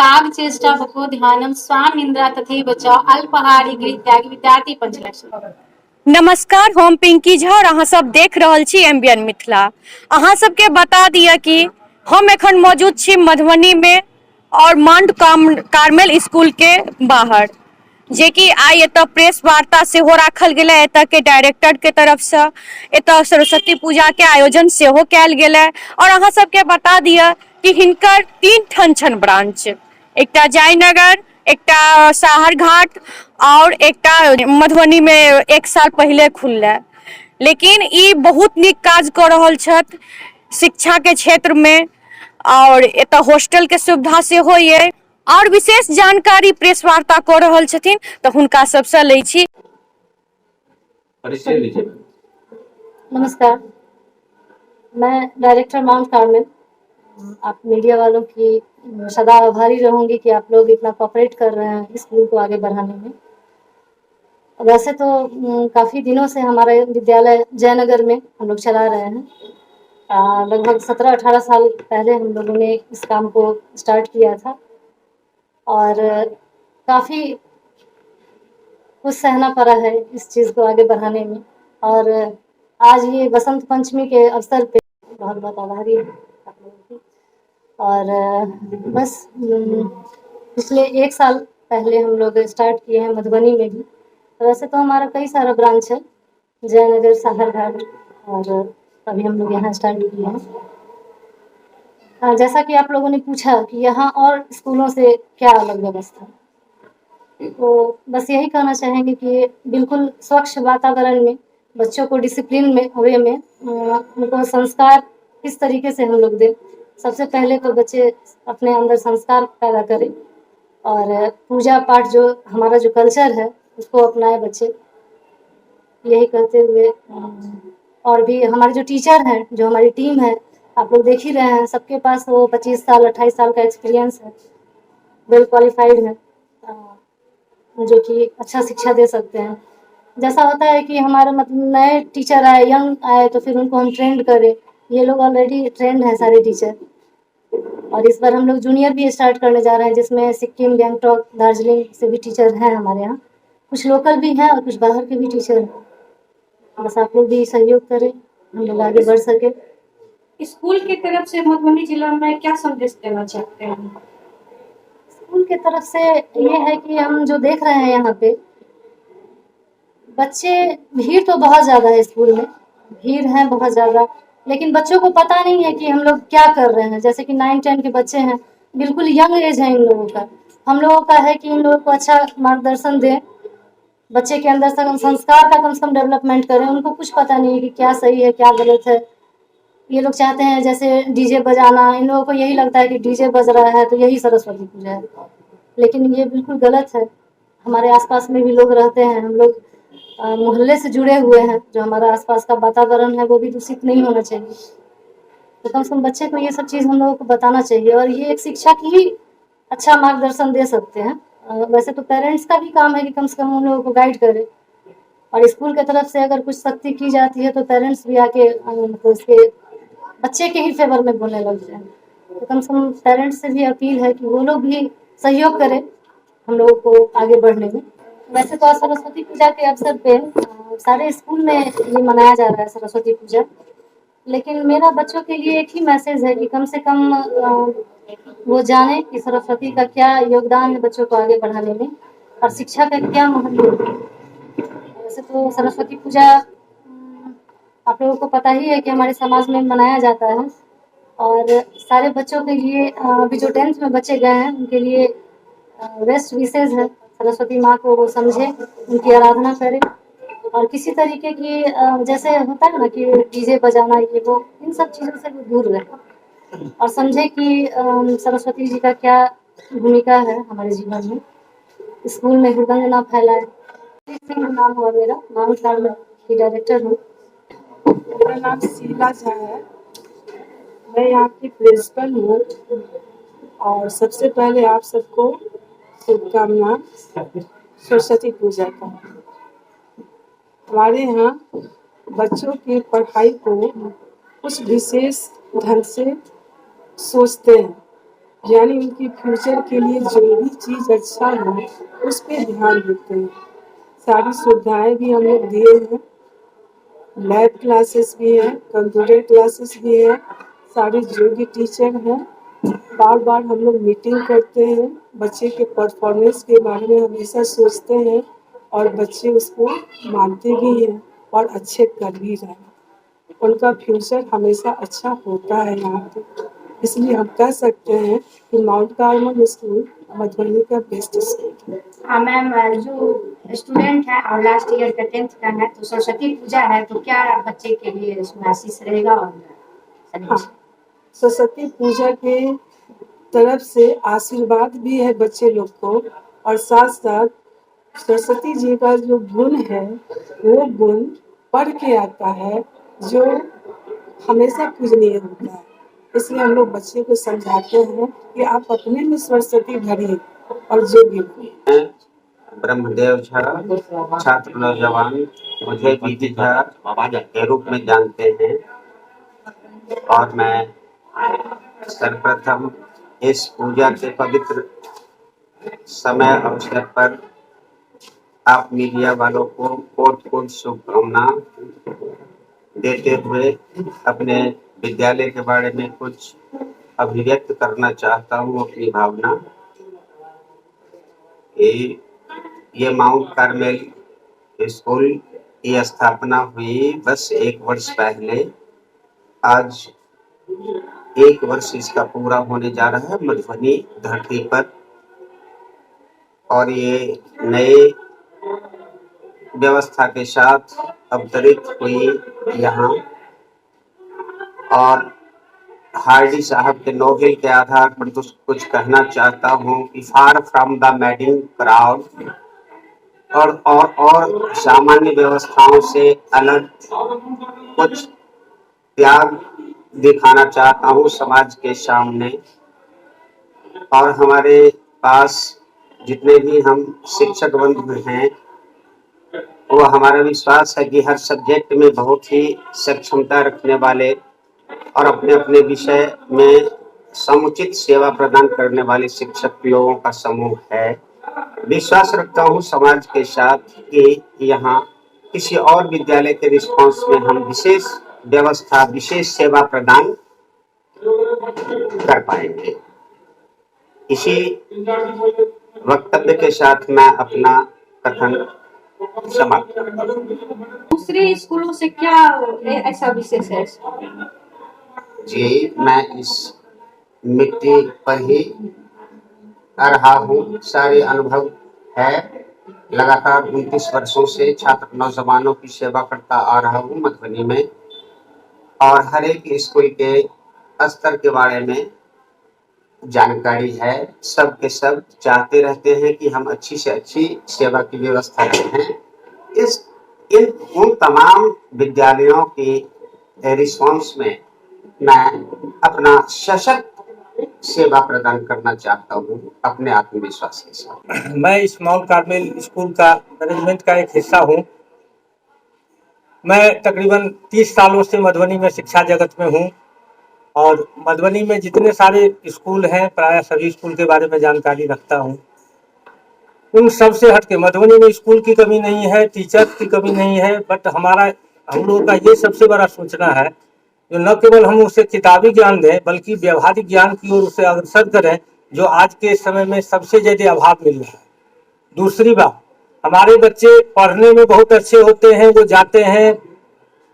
कागचेष्टा बको ध्यानम स्वाम इंद्रा तथैव च अल्पहारी गृह त्यागी विद्यार्थी पंचलक्ष्मी। नमस्कार, हम पिंकी झा और अहाँ सब देख रहल छी एम्बियन मिथिला। अहाँ सबके बता दिया कि हम एखन मौजूद छी मधुबनी में और माउंट कार्मेल स्कूल के बाहर, जे कि आई एतऽ प्रेस वार्ता सेहो राखल गेलै एतऽ के डायरेक्टर के तरफ से। एतऽ सरस्वती पूजा के आयोजन सेहो कयल गेलै और अहाँ सबके बता दिया कि हिनकर 3 ठन छन ब्रांच, एकटा जयनगर, एकटा साहरघाट और एकटा मधुबनी में 1 साल पहले खुललै। लेकिन ई बहुत नीक काज कऽ रहल छथि शिक्षा के क्षेत्र में और एतऽ हॉस्टल के सुविधा सेहो ये और विशेष जानकारी प्रेस वार्ता कऽ रहल छथिन तऽ हुनका सबसँ लै छी। परिचय लीजिए। नमस्कार, मैं डायरेक्टर माउंट कार्मेल। आप मीडिया वालों की सदा आभारी रहूंगी कि आप लोग इतना कोऑपरेट कर रहे हैं स्कूल को आगे बढ़ाने में। वैसे तो काफ़ी दिनों से हमारा विद्यालय जयनगर में हम लोग चला रहे हैं। लगभग 17-18 साल पहले हम लोगों ने इस काम को स्टार्ट किया था और काफ़ी कुछ सहना पड़ा है इस चीज़ को आगे बढ़ाने में। और आज ये बसंत पंचमी के अवसर पे बहुत बहुत आभारी हूँ आप लोगों की। और बस पिछले 1 साल पहले हम लोग स्टार्ट किए हैं मधुबनी में भी। वैसे तो हमारा कई सारा ब्रांच है, जयनगर, साहरघाट, और अभी हम लोग यहाँ स्टार्ट किए हैं। जैसा कि आप लोगों ने पूछा कि यहाँ और स्कूलों से क्या अलग व्यवस्था, तो बस यही कहना चाहेंगे कि बिल्कुल स्वच्छ वातावरण में बच्चों को डिसिप्लिन में वे में उनको संस्कार किस तरीके से हम लोग दें। सबसे पहले तो बच्चे अपने अंदर संस्कार पैदा करें और पूजा पाठ जो हमारा जो कल्चर है उसको अपनाए बच्चे, यही कहते हुए। और भी हमारे जो टीचर हैं, जो हमारी टीम है, आप लोग देख ही रहे हैं, सबके पास वो 25 साल 28 साल का एक्सपीरियंस है, वेल क्वालिफाइड है, जो कि अच्छा शिक्षा दे सकते हैं। जैसा होता है कि हमारे मतलब नए टीचर आए, यंग आए, तो फिर उनको हम ट्रेंड करें। ये लोग ऑलरेडी ट्रेंड हैं सारे टीचर। और इस बार हम लोग जूनियर भी स्टार्ट करने जा रहे हैं, जिसमें सिक्किम, गंगटोक, दार्जिलिंग से भी टीचर हैं हमारे यहाँ। कुछ लोकल भी हैं और कुछ बाहर के भी टीचर हैं। बस आप लोग भी सहयोग करें, हम लोग आगे बढ़ सके। स्कूल की तरफ से मधुबनी जिला में क्या संदेश देना चाहते हैं? स्कूल की तरफ से ये है कि हम जो देख रहे हैं यहाँ पे बच्चे, भीड़ तो बहुत ज़्यादा है स्कूल में, भीड़ है बहुत ज़्यादा, लेकिन बच्चों को पता नहीं है कि हम लोग क्या कर रहे हैं। जैसे कि 9-10 के बच्चे हैं, बिल्कुल यंग एज है इन लोगों का। हम लोगों का है कि इन लोगों को अच्छा मार्गदर्शन दें, बच्चे के अंदर संस्कार का कम से कम डेवलपमेंट करें। उनको कुछ पता नहीं है कि क्या सही है क्या गलत है। ये लोग चाहते हैं जैसे डीजे बजाना, इन लोगों को यही लगता है कि डीजे बज रहा है तो यही सरस्वती पूजा है, लेकिन ये बिल्कुल गलत है। हमारे आसपास में भी लोग रहते हैं, हम लोग मोहल्ले से जुड़े हुए हैं, जो हमारा आसपास का वातावरण है वो भी दूषित नहीं होना चाहिए। तो कम से कम बच्चे को ये सब चीज़ हम लोगों को बताना चाहिए और ये एक शिक्षक ही अच्छा मार्गदर्शन दे सकते हैं। वैसे तो पेरेंट्स का भी काम है कि कम से कम उन लोगों को गाइड करें, और स्कूल की तरफ से अगर कुछ सख्ती की जाती है तो पेरेंट्स भी आके उसके बच्चे के ही फेवर में बोलने लगते हैं। तो कम से कम पेरेंट्स से भी अपील है कि वो लोग भी सहयोग करें हम लोगों को आगे बढ़ने में। वैसे तो आज सरस्वती पूजा के अवसर पे सारे स्कूल में ये मनाया जा रहा है सरस्वती पूजा, लेकिन मेरा बच्चों के लिए एक ही मैसेज है कि कम से कम वो जाने कि सरस्वती का क्या योगदान है बच्चों को आगे बढ़ाने में और शिक्षा का क्या महत्व है। वैसे तो सरस्वती पूजा आप लोगों को पता ही है कि हमारे समाज में मनाया जाता है, और सारे बच्चों के लिए अभी जो 10th में बच्चे गए हैं उनके लिए बेस्ट विशेष है सरस्वती माँ को वो समझे, उनकी आराधना करें, और किसी तरीके की जैसे होता है ना कि डीजे बजाना ये वो, इन सब चीज़ों से वो दूर रहे और समझे कि सरस्वती जी का क्या भूमिका है हमारे जीवन में। स्कूल में हुड़दंग ना फैलाए। सिंह नाम हुआ मेरा, माउंट कार्मेल की डायरेक्टर हूँ। मेरा नाम शीला झा है, मैं यहाँ की प्रिंसिपल हूँ। और सबसे पहले आप सबको शुभकामना सरस्वती पूजा का। हमारे यहाँ बच्चों की पढ़ाई को कुछ विशेष ढंग से सोचते हैं यानी उनकी फ्यूचर के लिए जो भी चीज़ अच्छा हो उस पे ध्यान देते हैं। सारी सुविधाएं भी हम लोग दिए हैं, लैब क्लासेस भी हैं, कंप्यूटर क्लासेस भी है, सारे योग्य टीचर हैं। बार बार हम लोग मीटिंग करते हैं, बच्चे के परफॉर्मेंस के बारे में हमेशा सोचते हैं और बच्चे उसको मानते भी हैं और अच्छे कर भी रहे हैं। उनका फ्यूचर हमेशा अच्छा होता है यहाँ पे, इसलिए हम कह सकते हैं कि माउंट कार्मल स्कूल मधुबनी का बेस्ट स्कूल है। हाँ मैम, जो स्टूडेंट है और लास्ट ईयर का 10th का है, तो सरस्वती पूजा है, तो क्या बच्चे के लिए उसमें आशीष रहेगा? और हाँ, सरस्वती पूजा के तरफ से आशीर्वाद भी है बच्चे लोग को, और साथ साथ सरस्वती जी का जो गुण है वो गुण पढ़ के आता है जो हमेशा पूजनीय होता है। इसलिए हम लोग बच्चे को समझाते हैं कि आप अपने में सरस्वती भरिए और योग्य बनिए। ब्रह्मदेव झा, छात्र नौजवान मुझे बीटी झा के रूप में जानते हैं, और मैं सर्वप्रथम इस पूजा के पवित्र समय अवसर पर आप मीडिया वालों को कोट कोट शुभकामना देते हुए अपने विद्यालय के बारे में कुछ अभिव्यक्त करना चाहता हूँ अपनी भावना। ये माउंट कार्मेल स्कूल की स्थापना हुई बस 1 वर्ष पहले। आज 1 वर्ष इसका पूरा होने जा रहा है मधुबनी धरती पर, और ये नए व्यवस्था के साथ अवतरित हुई यहाँ। और हार्डी साहब के नोवेल के आधार पर तो कुछ कहना चाहता हूँ कि far from the madding crowd, और सामान्य व्यवस्थाओं से अलग कुछ त्याग दिखाना चाहता हूँ समाज के सामने। और हमारे पास जितने भी हम शिक्षक बंधु हैं, वो हमारा विश्वास है कि हर सब्जेक्ट में बहुत ही सक्षमता रखने वाले और अपने अपने विषय में समुचित सेवा प्रदान करने वाले शिक्षक लोगों का समूह है। विश्वास रखता हूँ समाज के साथ कि यहाँ किसी और विद्यालय के रिस्पांस में हम विशेष व्यवस्था, विशेष सेवा प्रदान कर पाएंगे। इसी वक्तव्य के साथ मैं अपना कथन समाप्त करता हूँ। दूसरे स्कूलों से क्या ऐसा विशेष है? जी, मैं इस मिट्टी पर ही आ रहा हूँ, सारे अनुभव है। लगातार 29 वर्षों से छात्र नौजवानों की सेवा करता आ रहा हूँ मधुबनी में, और हर एक स्कूल के स्तर के बारे में जानकारी है। सब के सब चाहते रहते हैं कि हम अच्छी से अच्छी सेवा की व्यवस्था करें। उन तमाम विद्यालयों की रिस्पॉन्स में मैं अपना सशक्त सेवा प्रदान करना चाहता हूँ अपने आत्मविश्वास के साथ। मैं इस माउंट कार्मेल स्कूल का मैनेजमेंट का एक हिस्सा हूँ। मैं तकरीबन 30 सालों से मधुबनी में शिक्षा जगत में हूँ, और मधुबनी में जितने सारे स्कूल हैं प्राय सभी स्कूल के बारे में जानकारी रखता हूँ। उन सब से हट के मधुबनी में स्कूल की कमी नहीं है, टीचर की कमी नहीं है, बट हम लोगों का ये सबसे बड़ा सोचना है जो न केवल हम उसे किताबी ज्ञान दें बल्कि व्यवहारिक ज्ञान की ओर उसे अग्रसर करें, जो आज के समय में सबसे ज़्यादा अभाव मिल रहा है। दूसरी बात, हमारे बच्चे पढ़ने में बहुत अच्छे होते हैं, वो जाते हैं,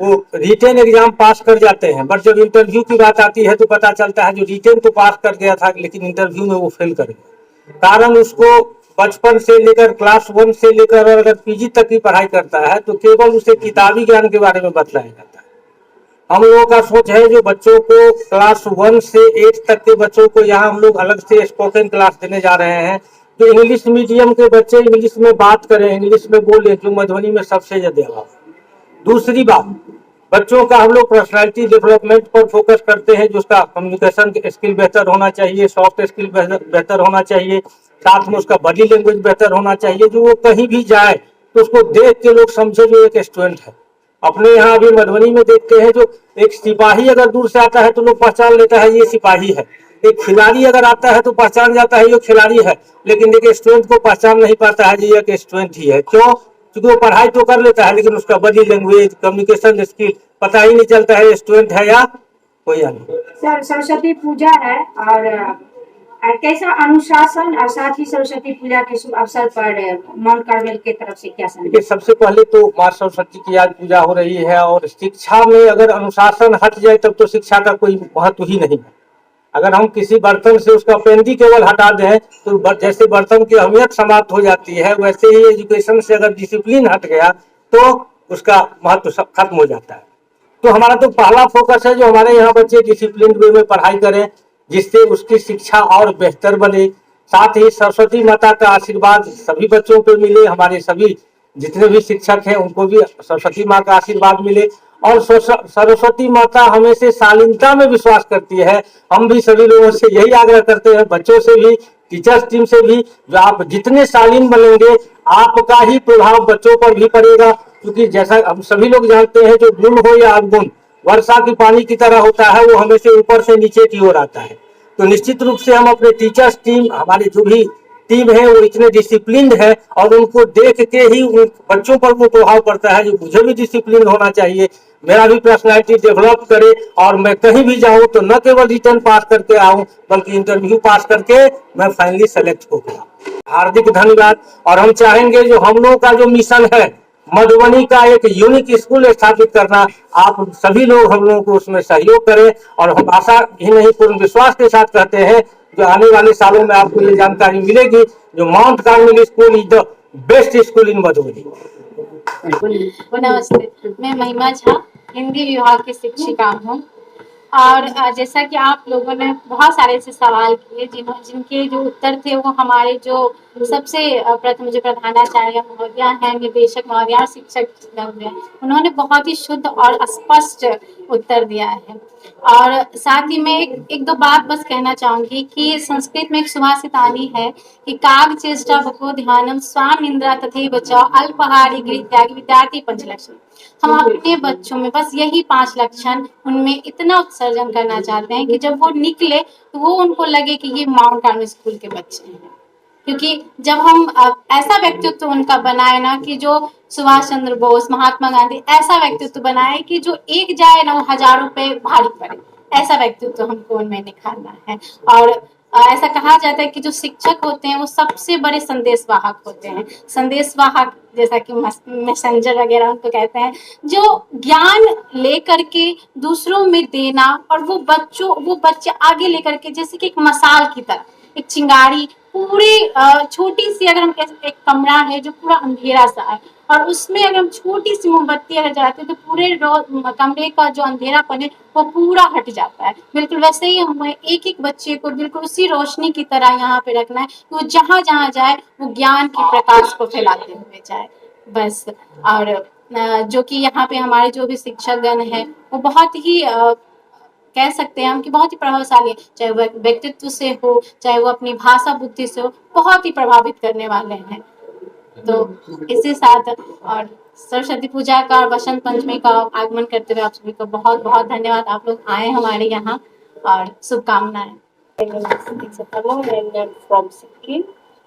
वो रिटेन एग्जाम पास कर जाते हैं, बट जब इंटरव्यू की बात आती है तो पता चलता है जो रिटेन तो पास कर गया था लेकिन इंटरव्यू में वो फेल कर गया। कारण उसको बचपन से लेकर क्लास 1 से लेकर अगर पीजी तक की पढ़ाई करता है तो केवल उसे किताबी ज्ञान के बारे में बतलाया जाता है। हम लोगों का सोच है जो बच्चों को क्लास 1 से 8 तक के बच्चों को यहाँ हम लोग अलग से स्पोकन क्लास देने जा रहे हैं, जो इंग्लिश मीडियम के बच्चे इंग्लिश में बात करें, इंग्लिश में बोले, जो मधुबनी में सबसे ज्यादा अभाव है। दूसरी बात, बच्चों का हम लोग पर्सनैलिटी डेवलपमेंट पर फोकस करते हैं, जो उसका कम्युनिकेशन स्किल बेहतर होना चाहिए, सॉफ्ट स्किल बेहतर होना चाहिए, साथ में उसका बॉडी लैंग्वेज बेहतर होना चाहिए, जो वो कहीं भी जाए तो उसको देख के लोग समझे जो एक स्टूडेंट है। अपने यहाँ अभी मधुबनी में देखते हैं जो एक सिपाही अगर दूर से आता है तो लोग पहचान लेता है ये सिपाही है, एक खिलाड़ी अगर आता है तो पहचान जाता है ये खिलाड़ी है, लेकिन देखिए स्टूडेंट को पहचान नहीं पाता है जी ये कि स्टूडेंट ही है। क्यों? क्योंकि वो पढ़ाई तो कर लेता है लेकिन उसका बॉडी लैंग्वेज, कम्युनिकेशन स्किल पता ही नहीं चलता है स्टूडेंट है या कोई अन्य। सर सरस्वती पूजा है और कैसा अनुशासन और साथ ही सरस्वती पूजा के शुभ अवसर पर माउंट कार्मेल की तरफ से क्या संदेश? देखिए सबसे पहले तो माँ सरस्वती की आज पूजा हो रही है और शिक्षा में अगर अनुशासन हट जाए तब तो शिक्षा का कोई महत्व ही नहीं है। अगर हम किसी बर्तन से उसका पेंदी केवल हटा दें तो जैसे बर्तन की अहमियत समाप्त हो जाती है, वैसे ही एजुकेशन से अगर डिसिप्लिन हट गया तो उसका महत्व सब खत्म हो जाता है। तो हमारा तो पहला फोकस है जो हमारे यहाँ बच्चे डिसिप्लिन वे में पढ़ाई करें जिससे उसकी शिक्षा और बेहतर बने। साथ ही सरस्वती माता का आशीर्वाद सभी बच्चों पे मिले, हमारे सभी जितने भी शिक्षक हैं उनको भी सरस्वती माँ का आशीर्वाद मिले। और सरस्वती माता हमेशा शालीनता में विश्वास करती है। हम भी सभी लोगों से यही आग्रह करते हैं, बच्चों से भी, टीचर्स टीम से भी, जो आप जितने शालीन बनेंगे आपका ही प्रभाव बच्चों पर भी पड़ेगा। क्योंकि जैसा हम सभी लोग जानते हैं जो गुण हो या अवगुण वर्षा की पानी की तरह होता है, वो हमेशा ऊपर से नीचे की ओर आता है। तो निश्चित रूप से हम अपने टीचर्स टीम, हमारे जो भी टीम है वो इतने डिसिप्लिन है और उनको देख के ही उन बच्चों पर वो प्रभाव पड़ता है जो मुझे भी डिसिप्लिन होना चाहिए, मेरा भी पर्सनैलिटी डेवलप करे और मैं कहीं भी जाऊं तो न केवल रिटर्न पास करके आऊं बल्कि इंटरव्यू पास करके मैं फाइनली सेलेक्ट हो गया। हार्दिक धन्यवाद। और हम चाहेंगे जो हम लोगों का जो मिशन है मधुबनी का एक यूनिक स्कूल स्थापित करना, आप सभी लोग हम लोगों को उसमें सहयोग करें। और हम आशा ही नहीं पूर्ण विश्वास के साथ कहते हैं जो आने वाले सालों में आपको ये जानकारी मिलेगी जो mount Carmel school is the best school इन मधुबनी। नमस्ते, मैं महिमा झा हिंदी विभाग की शिक्षिका हूँ। और जैसा कि आप लोगों ने बहुत सारे ऐसे सवाल किए जिनके जो उत्तर थे वो हमारे जो सबसे प्रथम जो प्रधानाचार्य महोदय हैं, निदेशक महोदय और शिक्षक महोदय, उन्होंने बहुत ही शुद्ध और स्पष्ट उत्तर दिया है। और साथ ही मैं एक दो बात बस कहना चाहूंगी कि संस्कृत में एक सुभाषितानी है कि काग चेष्टा बको ध्यानम स्वाम इंद्रा तथैव च अल्पहारी गृह त्यागी विद्यार्थी पंचलक्षण। हम अपने बच्चों में बस यही 5 लक्षण उनमें इतना उत्सर्जन करना चाहते हैं कि जब वो निकले तो वो उनको लगे कि ये माउंट कार्मेल स्कूल के बच्चे हैं। क्योंकि जब हम ऐसा व्यक्तित्व उनका बनाए ना कि जो सुभाष चंद्र बोस, महात्मा गांधी ऐसा व्यक्तित्व बनाए कि जो एक जाए ना वो हजारों पे भारी पड़े, ऐसा व्यक्तित्व हमको उनमें निखारना है। और ऐसा कहा जाता है कि जो शिक्षक होते हैं वो सबसे बड़े संदेशवाहक होते हैं। संदेशवाहक जैसा कि मैसेंजर वगैरह उनको कहते हैं, जो ज्ञान लेकर के दूसरों में देना और वो बच्चे आगे लेकर के जैसे कि एक मसाल की तरह, एक चिंगारी पूरे छोटी सी, अगर हम एक कमरा है जो पूरा अंधेरा सा है और उसमें अगर हम छोटी सी मोमबत्ती अगर जलाते हैं तो पूरे कमरे का जो अंधेरापन है वो पूरा हट जाता है। बिल्कुल वैसे ही हमें एक एक बच्चे को बिल्कुल उसी रोशनी की तरह यहाँ पे रखना है कि वो जहाँ जहाँ जाए वो ज्ञान के प्रकाश को फैलाते हुए जाए बस। और जो कि यहाँ पे हमारे जो भी शिक्षक गण है वो बहुत ही कह सकते हैं हम कि बहुत ही प्रभावशाली है, चाहे वो व्यक्तित्व से हो चाहे वो अपनी भाषा बुद्धि से हो, बहुत ही प्रभावित करने वाले हैं। तो इसी साथ और सरस्वती पूजा का और बसंत पंचमी का आगमन करते हुए आप सभी को बहुत बहुत धन्यवाद। आप लोग आए हमारे यहाँ और शुभकामनाएं। फ्रॉम सिक्किम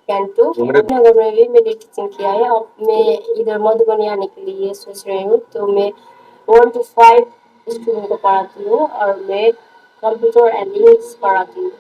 कैंटो नगर में भी मैंने टीचिंग किया है। अब मैं इधर मधुबनी आने के लिए सोच रही हूँ, तो मैं 1 to 5 स्टूडेंट को पढ़ाती हूँ और मैं कंप्यूटर एंड इंग्लिश पढ़ाती हूँ।